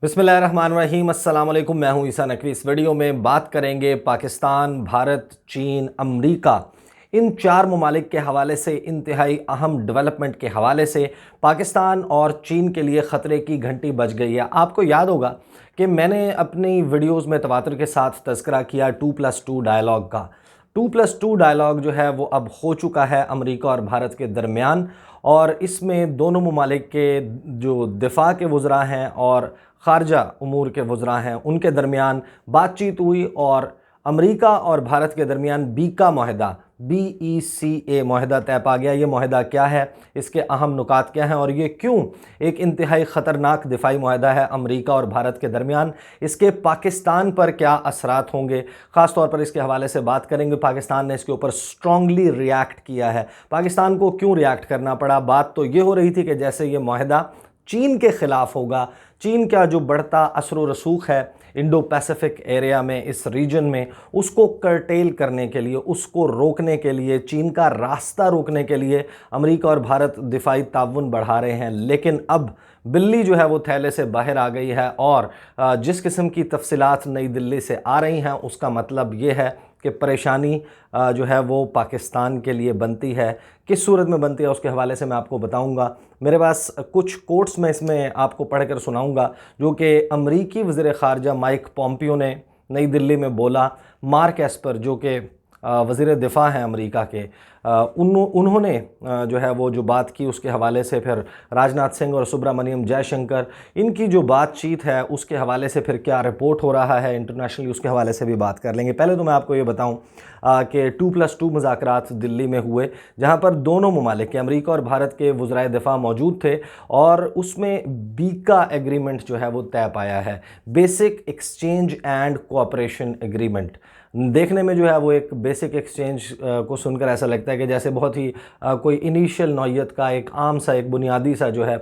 बिस्मिल्लाहिर्रहमानिर्रहीम अस्सलाम वालेकुम। मैं हूं ईसा नकवी। इस वीडियो में बात करेंगे पाकिस्तान, भारत, चीन, अमरीका, इन चार ममालिक के हवाले से, इंतहाई अहम डेवलपमेंट के हवाले से पाकिस्तान और चीन के लिए ख़तरे की घंटी बज गई है। आपको याद होगा कि मैंने अपनी वीडियोज़ में तवातुर के साथ तज़किरा किया 2+2 डायलॉग का। 2+2 डायलॉग जो है वो अब हो चुका है अमरीका और भारत के दरमियान, और इसमें दोनों ममालिक के जो दिफा के वज़रा हैं और ख़ारजा उमूर के वज़रा हैं उनके दरमियान बातचीत हुई, और अमरीका और भारत के दरमियान बीका माहिदा BECA माहिदा तय पा गया। ये माहिदा क्या है, इसके अहम नुकात क्या हैं और ये क्यों एक इंतहाई ख़तरनाक दिफाई माहिदा है अमरीका और भारत के दरमियान, इसके पाकिस्तान पर क्या असरात होंगे, ख़ास तौर पर इसके हवाले से बात करेंगे। पाकिस्तान ने इसके ऊपर स्ट्रांगली रिएक्ट किया है। पाकिस्तान को क्यों रिएक्ट करना पड़ा? बात तो ये हो रही थी कि जैसे ये माहिदा चीन के ख़िलाफ़ होगा, चीन का जो बढ़ता असर रसूख है इंडो पैसिफिक एरिया में, इस रीजन में, उसको कर्टेल करने के लिए, उसको रोकने के लिए, चीन का रास्ता रोकने के लिए अमेरिका और भारत दिफाई ताउन बढ़ा रहे हैं। लेकिन अब बिल्ली जो है वो थैले से बाहर आ गई है, और जिस किस्म की तफसीलात नई दिल्ली से आ रही हैं उसका मतलब ये है कि परेशानी जो है वो पाकिस्तान के लिए बनती है। किस सूरत में बनती है उसके हवाले से मैं आपको बताऊंगा। मेरे पास कुछ कोट्स मैं इसमें आपको पढ़ कर सुनाऊंगा जो कि अमरीकी वज़ीर ख़ारजा माइक पॉम्पियो ने नई दिल्ली में बोला। मार्क एस्पर जो कि वज़ीर दिफ़ा हैं अमेरिका के, उन्होंने जो है वो जो बात की उसके हवाले से, फिर राजनाथ सिंह और सुब्रमण्यम जयशंकर, इनकी जो बातचीत है उसके हवाले से, फिर क्या रिपोर्ट हो रहा है इंटरनेशनली, उसके हवाले से भी बात कर लेंगे। पहले तो मैं आपको ये बताऊं कि 2+2 मुज़ाकरात दिल्ली में हुए, जहां पर दोनों ममालिक के, अमेरिका और भारत के वज़राए दिफ़ा मौजूद थे, और उसमें बीका एग्रीमेंट जो है वो तय पाया है, basic exchange and cooperation agreement. देखने में जो है वो एक बेसिक एक्सचेंज को सुनकर ऐसा लगता है कि जैसे बहुत ही कोई इनिशियल नौइयत का एक आम सा, एक बुनियादी सा जो है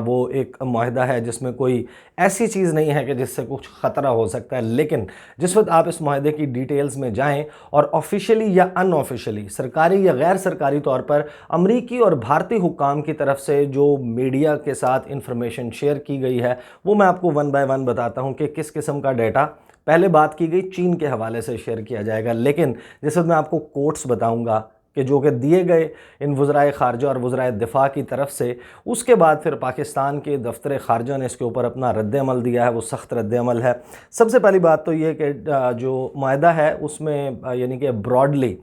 वो एक माहिदा है जिसमें कोई ऐसी चीज़ नहीं है कि जिससे कुछ ख़तरा हो सकता है। लेकिन जिस वक्त आप इस माहिदे की डिटेल्स में जाएं और ऑफिशियली या अनऑफिशियली, सरकारी या गैर सरकारी तौर पर अमरीकी और भारतीय हुक्काम की तरफ से जो मीडिया के साथ इंफॉर्मेशन शेयर की गई है, वो मैं आपको वन बाय वन बताता हूँ कि किस किस्म का डेटा पहले बात की गई चीन के हवाले से शेयर किया जाएगा। लेकिन जिस वक्त मैं आपको कोट्स बताऊंगा कि जो कि दिए गए इन वज़राए ख़ारजा और वज़राए दिफ़ा की तरफ से, उसके बाद फिर पाकिस्तान के दफ्तर ख़ारजा ने इसके ऊपर अपना रद्द-ए-अमल दिया है, वो सख्त रद्द-ए-अमल है। सबसे पहली बात तो ये कि जो माहिदा है उसमें यानी कि ब्रॉडली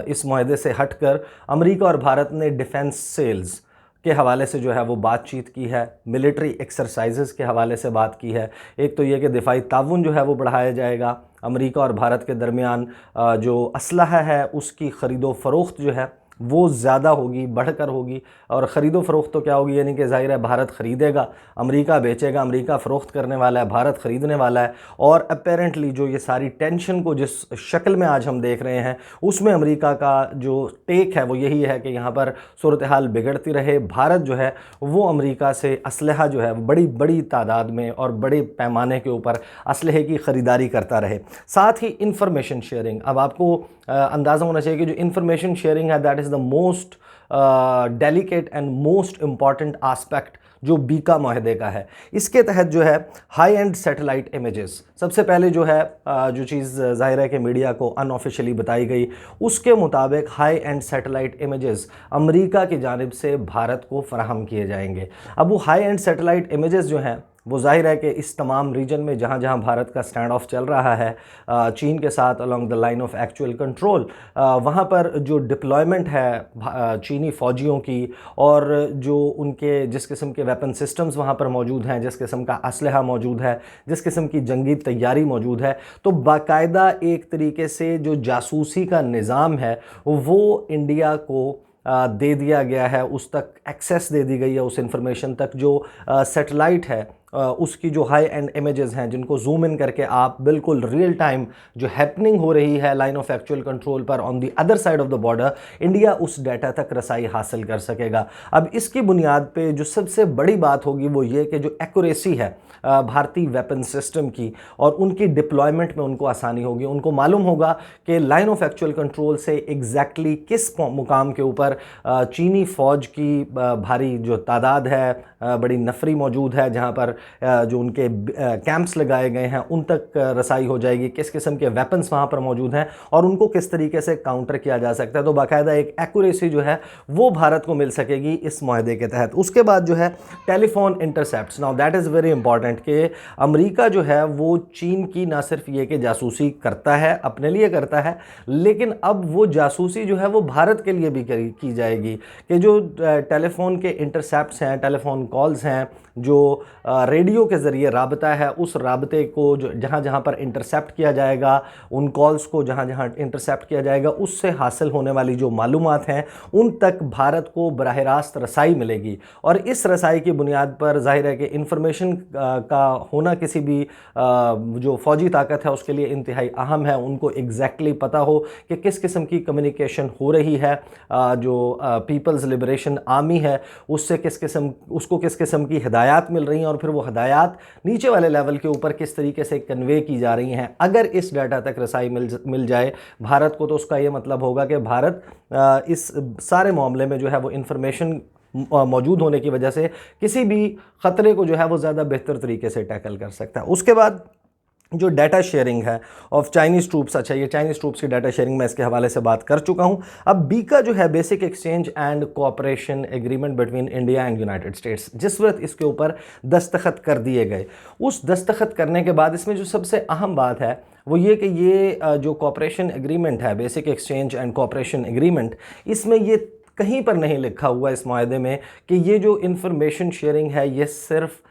इस माहिदे से हटकर अमेरिका और भारत ने डिफेंस सेल्स के हवाले से जो है वो बातचीत की है, मिलिट्री एक्सरसाइजेज़ के हवाले से बात की है। एक तो ये कि दिफाई ताउन जो है वो बढ़ाया जाएगा, अमेरिका और भारत के दरमियान जो असलहा है उसकी ख़रीदो फ़रोख्त जो है वो ज़्यादा होगी, बढ़कर होगी। और ख़रीदो फ़रोख्त तो क्या होगी, यानी कि ज़ाहिर है भारत ख़रीदेगा, अमेरिका बेचेगा, अमेरिका फ़रोख्त करने वाला है, भारत ख़रीदने वाला है। और अपेरेंटली जो ये सारी टेंशन को जिस शक्ल में आज हम देख रहे हैं उसमें अमेरिका का जो टेक है वो यही है कि यहाँ पर सूरत हाल बिगड़ती रहे, भारत जो है वो अमेरिका से असलहा जो है बड़ी बड़ी तादाद में और बड़े पैमाने के ऊपर असलहे की ख़रीदारी करता रहे। साथ ही इंफॉर्मेशन शेयरिंग, अब आपको अंदाज़ा होना चाहिए कि जो इंफॉर्मेशन शेयरिंग है that is the most delicate and most important aspect जो बीका माहिदे का है। इसके तहत जो है हाई एंड सैटेलाइट इमेजेस, सबसे पहले जो है जो चीज़ ज़ाहिर है कि मीडिया को अनऑफिशियली बताई गई, उसके मुताबिक high and satellite images America की जानिब से भारत को फराहम किए जाएंगे। अब वो हाई एंड सैटेलाइट इमेजेस जो हैं वो ज़ाहिर है कि इस तमाम रीजन में जहाँ जहाँ भारत का स्टैंड ऑफ चल रहा है चीन के साथ along the line of actual control, वहाँ पर जो डिप्लॉयमेंट है चीनी फ़ौजियों की, और जो उनके जिस किस्म के वेपन सिस्टम्स वहाँ पर मौजूद हैं, जिस किस्म का असलहा मौजूद है, जिस किस्म की जंगी तैयारी मौजूद है, तो बाकायदा एक तरीके से जो जासूसी का निज़ाम है वो इंडिया को दे दिया गया है, उस तक एक्सेस दे दी गई है, उस इंफॉर्मेशन तक जो सेटेलाइट है उसकी जो हाई एंड इमेजेस हैं जिनको जूम इन करके आप बिल्कुल रियल टाइम जो हैपनिंग हो रही है लाइन ऑफ एक्चुअल कंट्रोल पर on the other side of the border, India उस डाटा तक रसाई हासिल कर सकेगा। अब इसकी बुनियाद पे जो सबसे बड़ी बात होगी वो ये कि जो एक्यूरेसी है भारतीय वेपन सिस्टम की और उनकी डिप्लॉयमेंट में उनको आसानी होगी। उनको मालूम होगा कि लाइन ऑफ एक्चुअल कंट्रोल से एग्जैक्टली किस मुकाम के ऊपर चीनी फ़ौज की भारी जो तादाद है बड़ी नफरी मौजूद है, जहाँ पर जो उनके कैंप्स लगाए गए हैं उन तक रसाई हो जाएगी, किस किस्म के वेपन्स वहाँ पर मौजूद हैं और उनको किस तरीके से काउंटर किया जा सकता है। तो बाकायदा एक एक्यूरेसी जो है वो भारत को मिल सकेगी इस मुआहदे के तहत। उसके बाद जो है telephone intercepts, now that is very important कि अमेरिका जो है वो चीन की ना सिर्फ ये कि जासूसी करता है, अपने लिए करता है, लेकिन अब वो जासूसी जो है वो भारत के लिए भी की जाएगी कि जो टेलीफोन के इंटरसेप्ट्स हैं, टेलीफोन कॉल्स हैं, जो रेडियो के ज़रिए राबता है, उस राबते को जो जहाँ जहाँ पर इंटरसेप्ट किया जाएगा, उन कॉल्स को जहाँ जहाँ इंटरसेप्ट किया जाएगा, उससे हासिल होने वाली जो मालूमात हैं उन तक भारत को बराह रास्त रसाई मिलेगी। और इस रसाई की बुनियाद पर जाहिर है कि इंफॉर्मेशन का होना किसी भी जो फ़ौजी ताकत है उसके लिए इंतहाई अहम है। उनको एग्जैक्टली पता हो कि किस किस्म की कम्युनिकेशन हो रही है, जो पीपल्स लिबरेशन आर्मी है उससे किस किस्म की हिदायत मिल रही हैं और फिर वो हिदायत नीचे वाले लेवल के ऊपर किस तरीके से कन्वे की जा रही हैं। अगर इस डाटा तक रसाई मिल जाए भारत को, तो उसका ये मतलब होगा कि भारत इस सारे मामले में जो है वो इंफॉर्मेशन मौजूद होने की वजह से किसी भी ख़तरे को जो है वो ज़्यादा बेहतर तरीके से टैकल कर सकता है। उसके बाद जो डाटा शेयरिंग है ऑफ चाइनीज़ ट्रूप्स, अच्छा ये चाइनीज़ ट्रूप्स की डाटा शेयरिंग मैं इसके हवाले से बात कर चुका हूँ। अब बीका जो है basic exchange and cooperation agreement between India and United states, जिस वक्त इसके ऊपर दस्तखत कर दिए गए, उस दस्तखत करने के बाद इसमें जो सबसे अहम बात है वो ये कि ये जो कोऑपरेशन एग्रीमेंट है, basic exchange and cooperation agreement, इसमें ये कहीं पर नहीं लिखा हुआ इस मुआहदे में कि ये जो इंफॉर्मेशन शेयरिंग है ये सिर्फ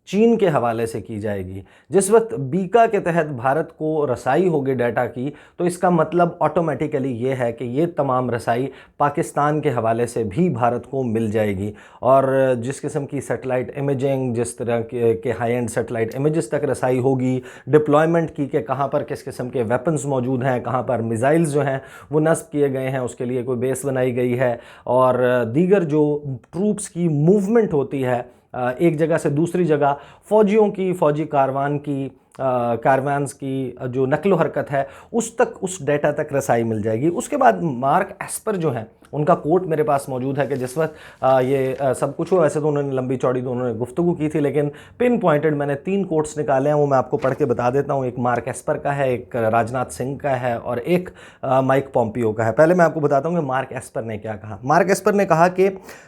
चीन के हवाले से की जाएगी। जिस वक्त बीका के तहत भारत को रसाई होगी डाटा की, तो इसका मतलब ऑटोमेटिकली ये है कि ये तमाम रसाई पाकिस्तान के हवाले से भी भारत को मिल जाएगी। और जिस किस्म की सेटेलाइट इमेजिंग, जिस तरह के हाई एंड सेटेलाइट इमेजेस तक रसाई होगी, डिप्लॉयमेंट की कि कहाँ पर किस किस्म के वेपन्स मौजूद हैं, कहाँ पर मिसाइल्स जो हैं वो नस्ब किए गए हैं, उसके लिए कोई बेस बनाई गई है, और दीगर जो ट्रूप्स की मूवमेंट होती है एक जगह से दूसरी जगह, फ़ौजियों की, फ़ौजी कारवान्स की जो नकलो हरकत है उस तक, उस डेटा तक रसाई मिल जाएगी। उसके बाद मार्क एस्पर जो हैं उनका कोट मेरे पास मौजूद है कि जिस वक्त ये सब कुछ हुआ, वैसे तो उन्होंने लंबी चौड़ी तो उन्होंने गुफ्तगू की थी, लेकिन पिन पॉइंटेड मैंने 3 कोट्स निकाले हैं, वो मैं आपको पढ़ के बता देता हूँ। एक मार्क एस्पर का है, एक राजनाथ सिंह का है और एक माइक पॉम्पियो का है। पहले मैं आपको बताता हूँ कि मार्क एस्पर ने क्या कहा। मार्क एस्पर ने कहा कि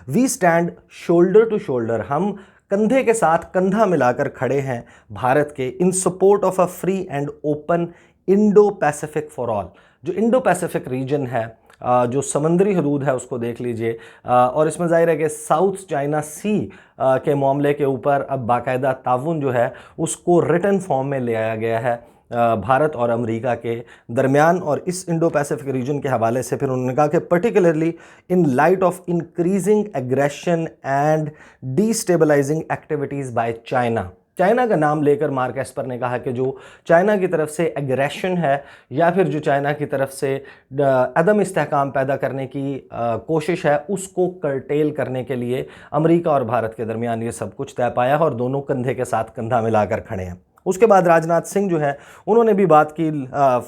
we stand shoulder to shoulder, हम कंधे के साथ कंधा मिलाकर खड़े हैं भारत के, इन support of a free and open Indo Pacific for all. जो इंडो पैसिफिक रीजन है, जो समंदरी हदूद है उसको देख लीजिए, और इसमें जाहिर है कि साउथ चाइना सी के मामले के ऊपर अब बाकायदा ताउन जो है उसको रिटन फॉर्म में ले आया गया है भारत और अमेरिका के दरमियान। और इस इंडो पैसिफिक रीजन के हवाले से फिर उन्होंने कहा कि particularly in light of increasing aggression and destabilising activities by China, China का नाम लेकर मार्क एस्पर ने कहा कि जो चाइना की तरफ से एग्रेशन है या फिर जो चाइना की तरफ से अदम इस्तेहकाम पैदा करने की कोशिश है, उसको कर्टेल करने के लिए अमेरिका और भारत के दरमियान ये सब कुछ तय पाया है और दोनों कंधे के साथ कंधा मिलाकर खड़े हैं। उसके बाद राजनाथ सिंह जो है उन्होंने भी बात की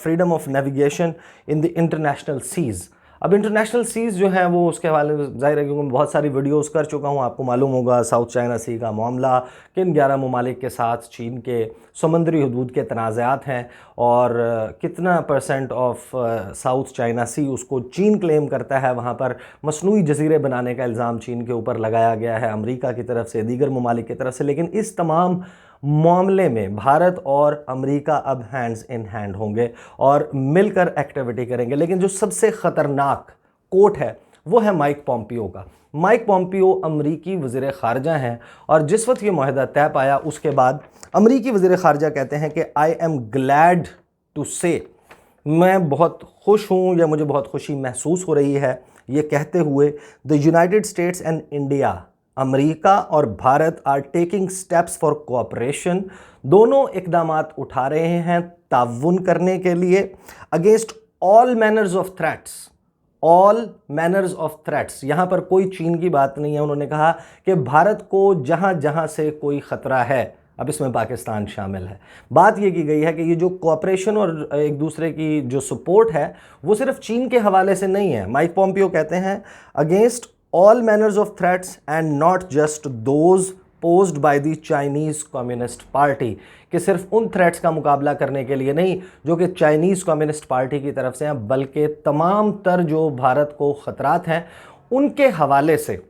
freedom of navigation in the international seas. अब इंटरनेशनल सीज़ जो है वो उसके हवाले ज़ाहिर है क्योंकि मैं बहुत सारी वीडियोस कर चुका हूँ, आपको मालूम होगा साउथ चाइना सी का मामला, किन 11 ममालिक के साथ चीन के समुद्री हदूद के तनाज़ात हैं और कितना % ऑफ साउथ चाइना सी उसको चीन क्लेम करता है। वहाँ पर मसनूई जजीरे बनाने का इल्ज़ाम चीन के ऊपर लगाया गया है अमेरिका की तरफ से, दीगर ममालिक की तरफ से। लेकिन इस तमाम मामले में भारत और अमेरिका अब हैंड्स इन हैंड होंगे और मिलकर एक्टिविटी करेंगे। लेकिन जो सबसे ख़तरनाक कोट है वो है माइक पॉम्पियो का। माइक पॉम्पियो अमरीकी वज़ीर ख़ारजा हैं और जिस वक्त ये माहिदा तय पाया उसके बाद अमरीकी वज़ीर ख़ारजा कहते हैं कि आई एम ग्लैड टू से, मैं बहुत खुश हूँ या मुझे बहुत खुशी महसूस हो रही है ये कहते हुए, the United States and India, America और भारत are taking steps for cooperation, दोनों इकदामात उठा रहे हैं ताउन करने के लिए, against all manners of threats, all manners of threats, यहाँ पर कोई चीन की बात नहीं है। उन्होंने कहा कि भारत को जहाँ जहाँ से कोई ख़तरा है, अब इसमें पाकिस्तान शामिल है, बात ये की गई है कि ये जो कोऑपरेशन और एक दूसरे की जो सपोर्ट है वो सिर्फ चीन के हवाले से नहीं है। माइक पॉम्पियो कहते हैं against all manners of threats and not just those posed by the Chinese communist party, कि सिर्फ उन थ्रेट्स का मुकाबला करने के लिए नहीं जो कि चाइनीज़ कम्युनिस्ट पार्टी की तरफ से हैं, बल्कि तमाम तर जो भारत को ख़तरात हैं उनके हवाले से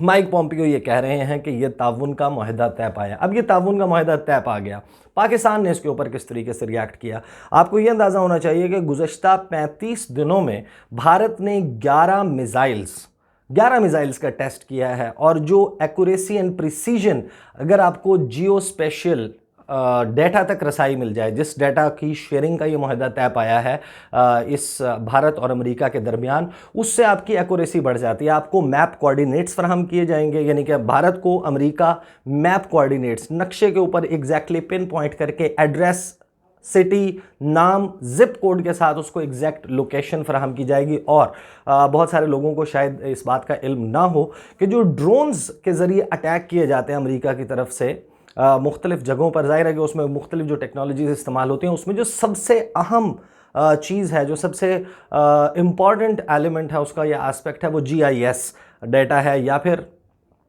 माइक पॉम्पियो ये कह रहे हैं कि ये ताउन का मुआहदा तय पाया। अब ये ताउन का मुआहदा तय पा गया, पाकिस्तान ने इसके ऊपर किस तरीके से रिएक्ट किया। आपको ये अंदाज़ा होना चाहिए कि गुज़श्ता 35 दिनों में भारत ने 11 मिसाइल्स का टेस्ट किया है, और जो एक्यूरेसी एंड प्रिसीजन, अगर आपको जियो स्पेशल डेटा तक रसाई मिल जाए, जिस डेटा की शेयरिंग का ये मुआहदा तय पाया है इस भारत और अमेरिका के दरमियान, उससे आपकी एक्यूरेसी बढ़ जाती है। आपको मैप कोऑर्डिनेट्स फराहम किए जाएंगे, यानी कि भारत को अमेरिका मैप कोऑर्डिनेट्स नक्शे के ऊपर एग्जैक्टली पिन पॉइंट करके एड्रेस, सिटी, नाम, जिप कोड के साथ उसको एग्जैक्ट लोकेशन फराहम की जाएगी। और बहुत सारे लोगों को शायद इस बात का इल्म ना हो कि जो ड्रोन्स के ज़रिए अटैक किए जाते हैं अमेरिका की तरफ से मुख्तलिफ जगहों पर, ज़ाहिर है कि उसमें मुख्तलिफ जो टेक्नोलॉजीज़ इस्तेमाल होती हैं, उसमें जो सबसे अहम चीज़ है, जो सबसे इम्पॉर्टेंट एलिमेंट है उसका यह एस्पेक्ट है, वो GIS डाटा है या फिर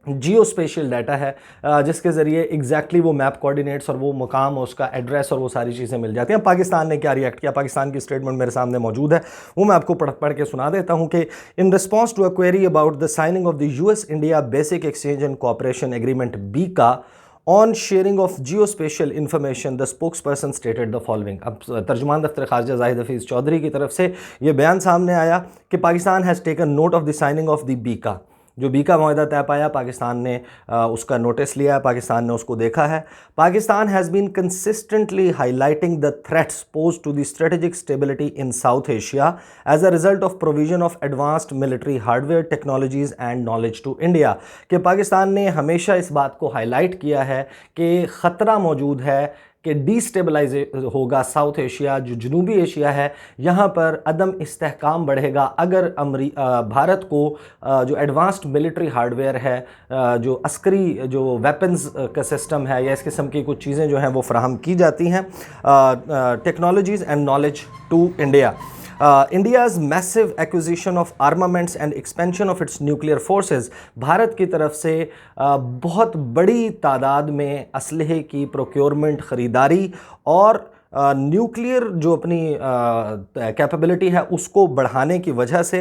जियो स्पेशल डाटा है, जिसके ज़रिए एग्जैक्टली वो मैप कोऑर्डिनेट्स और वो मुकाम, उसका एड्रेस और वो सारी चीज़ें मिल जाती हैं। पाकिस्तान ने क्या रिएक्ट किया, पाकिस्तान की स्टेटमेंट मेरे सामने मौजूद है, वो मैं आपको पढ़ के सुना देता हूँ कि in response to a query about the signing of the US India basic exchange and cooperation agreement BICA on sharing of geospatial information, the spokesperson stated the following. अब तर्जुमान दफ्तर खारजा जाहिद हफीज़ चौधरी की तरफ से ये बयान सामने आया कि Pakistan has taken note of the signing of the BICA, जो BICA मुआहदा तय पाया, पाकिस्तान ने उसका नोटिस लिया है, पाकिस्तान ने उसको देखा है। Pakistan has been consistently highlighting the threats pose to the strategic stability in South Asia as a result of provision of advanced military hardware technologies and knowledge to India, कि पाकिस्तान ने हमेशा इस बात को हाईलाइट किया है कि ख़तरा मौजूद है कि डिस्टेबलाइज होगा साउथ एशिया, जो जनूबी एशिया है, यहाँ पर अदम इस्तेहकाम बढ़ेगा अगर भारत को जो एडवांस्ड मिलिट्री हार्डवेयर है, जो अस्करी जो वेपन्स का सिस्टम है या इस किस्म की कुछ चीज़ें जो हैं वो फराहम की जाती हैं, technologies and knowledge to India. India's massive acquisition of armaments and expansion of its nuclear forces, Bharat की तरफ से बहुत बड़ी तादाद में असलहे की प्रोक्योरमेंट, ख़रीदारी और न्यूक्लियर जो अपनी कैपेबिलिटी है उसको बढ़ाने की वजह से,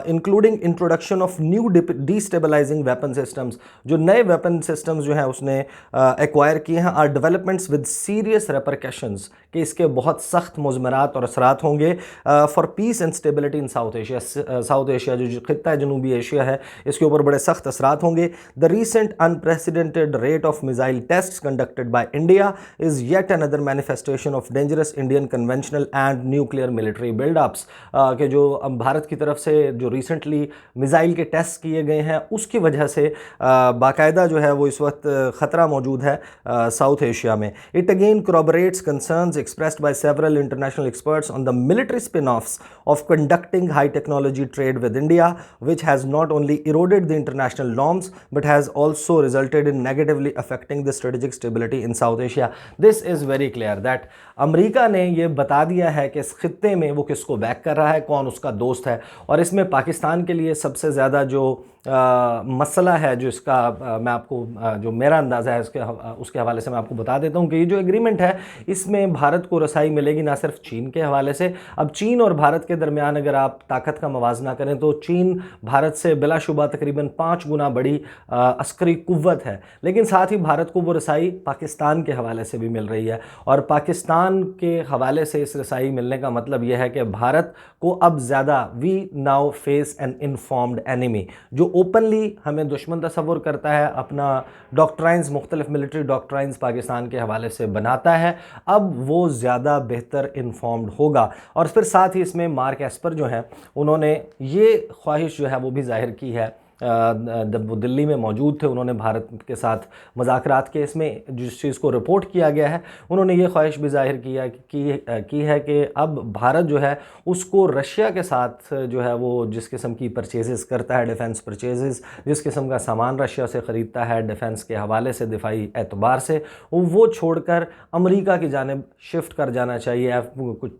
including introduction of new destabilising weapon systems, जो नए वेपन सिस्टम्स जो हैं उसने एक्वायर किए हैं, are developments with serious repercussions, कि इसके बहुत सख्त मुज़मरात और असरात होंगे for peace and stability in South Asia. South Asia जो खित्ता है, जनूबी एशिया है, इसके ऊपर बड़े सख्त असरात होंगे। The recent unprecedented rate of missile test conducted by India is yet another manifestation of dangerous Indian conventional and nuclear military buildups, के जो भारत की तरफ से जो रिसेंटली मिसाइल के टेस्ट किए गए हैं उसकी वजह से बाकायदा जो है वो इस वक्त ख़तरा मौजूद है साउथ एशिया में। It again corroborates concerns expressed by several international experts on the military spin-offs of conducting high technology trade with India, which has not only eroded the international norms but has also resulted in negatively affecting the strategic stability in South Asia. This is very clear that America ने ये बता दिया है कि इस खित्ते में वो किसको बैक कर रहा है, कौन उसका दोस्त है, और इसमें पाकिस्तान के लिए सबसे ज़्यादा जो मसला है, जो इसका मैं आपको जो मेरा अंदाज़ा है उसके हवाले से मैं आपको बता देता हूँ कि ये जो एग्रीमेंट है इसमें भारत को रसाई मिलेगी ना सिर्फ चीन के हवाले से। अब चीन और भारत के दरमियान अगर आप ताकत का मवाजना करें तो चीन भारत से बिलाशुबा तकरीबन 5 गुना बड़ी अस्करी कुव्वत है, लेकिन साथ ही भारत को वो रसाई पाकिस्तान के हवाले से भी मिल रही है, और पाकिस्तान के हवाले से इस रसाई मिलने का मतलब यह है कि भारत को अब ज़्यादा we now face an informed enemy, जो ओपनली हमें दुश्मन तस्वुर करता है, अपना डॉक्ट्राइंस, मुख्तलिफ मिलिट्री डॉक्ट्राइंस पाकिस्तान के हवाले से बनाता है, अब वो ज़्यादा बेहतर इन्फॉर्म्ड होगा। और फिर साथ ही इसमें मार्क एस्पर जो हैं उन्होंने ये ख्वाहिश जो है वो भी जाहिर की है, जब वो दिल्ली में मौजूद थे उन्होंने भारत के साथ मुज़ाकरात के इसमें जिस चीज़ को रिपोर्ट किया गया है, उन्होंने ये ख्वाहिश भी जाहिर की है कि अब भारत जो है उसको रशिया के साथ जो है वो जिस किस्म की परचेज़ करता है, डिफेंस परचेज़, जिस किस्म का सामान रशिया से ख़रीदता है डिफेंस के हवाले से, दिफाई एतबार से, वो छोड़कर अमेरिका की जानिब शिफ्ट कर जाना चाहिए। कुछ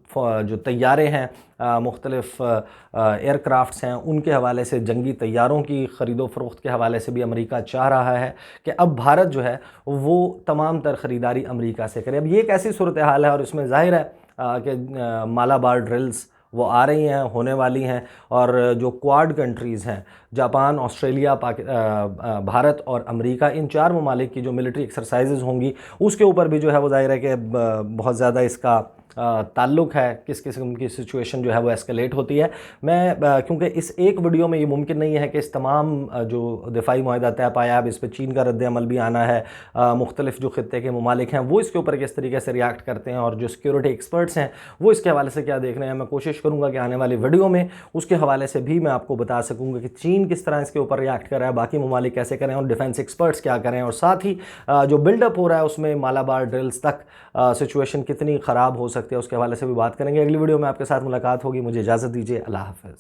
जो तैयारे हैं मुख्तलिफ एयरक्राफ्ट्स हैं उनके हवाले से, जंगी तैयारों की ख़रीदो फ़रोख्त के हवाले से भी अमेरिका चाह रहा है कि अब भारत जो है वो तमाम तर ख़रीदारी अमेरिका से करे। अब ये एक ऐसी सूरत हाल है और इसमें ज़ाहिर है कि मालाबार ड्रिल्स वो आ रही हैं, होने वाली हैं, और जो क्वाड कंट्रीज़ हैं, जापान, ऑस्ट्रेलिया, भारत और अमेरिका, इन 4 ममालिक की जो मिलिट्री एक्सरसाइजेज़ होंगी उसके ऊपर भी जो है वो ज़ाहिर है कि बहुत ज़्यादा इसका ताल्लुक़ है, किस किस्म की सिचुएशन जो है वो एस्केलेट होती है। मैं क्योंकि इस एक वीडियो में ये मुमकिन नहीं है कि इस तमाम जो दिफाई मुआहदा तय पाया, अब इस पर चीन का रद्द-ए-अमल भी आना है, मुख्तलिफ जो ख़ित्ते के ममालिक हैं वो इसके ऊपर किस तरीके से रिएक्ट करते हैं, और जो सिक्योरिटी एक्सपर्ट्स हैं वो इसके हवाले से क्या देख रहे हैं। मैं कोशिश करूँगा कि आने वाली वीडियो में उसके हवाले से भी मैं आपको बता सकूँगा कि चीन किस तरह इसके ऊपर रिएक्ट कर रहा है, बाकी ममालिक कैसे करें और डिफेंस एक्सपर्ट्स क्या करें, और साथ ही जो बिल्डअप हो रहा है उसमें मालाबार ड्रिल्स तक सिचुएशन कितनी ख़राब हो सकती है उसके हवाले से भी बात करेंगे। अगली वीडियो में आपके साथ मुलाकात होगी। मुझे इजाज़त दीजिए। अल्लाह हाफ़िज़।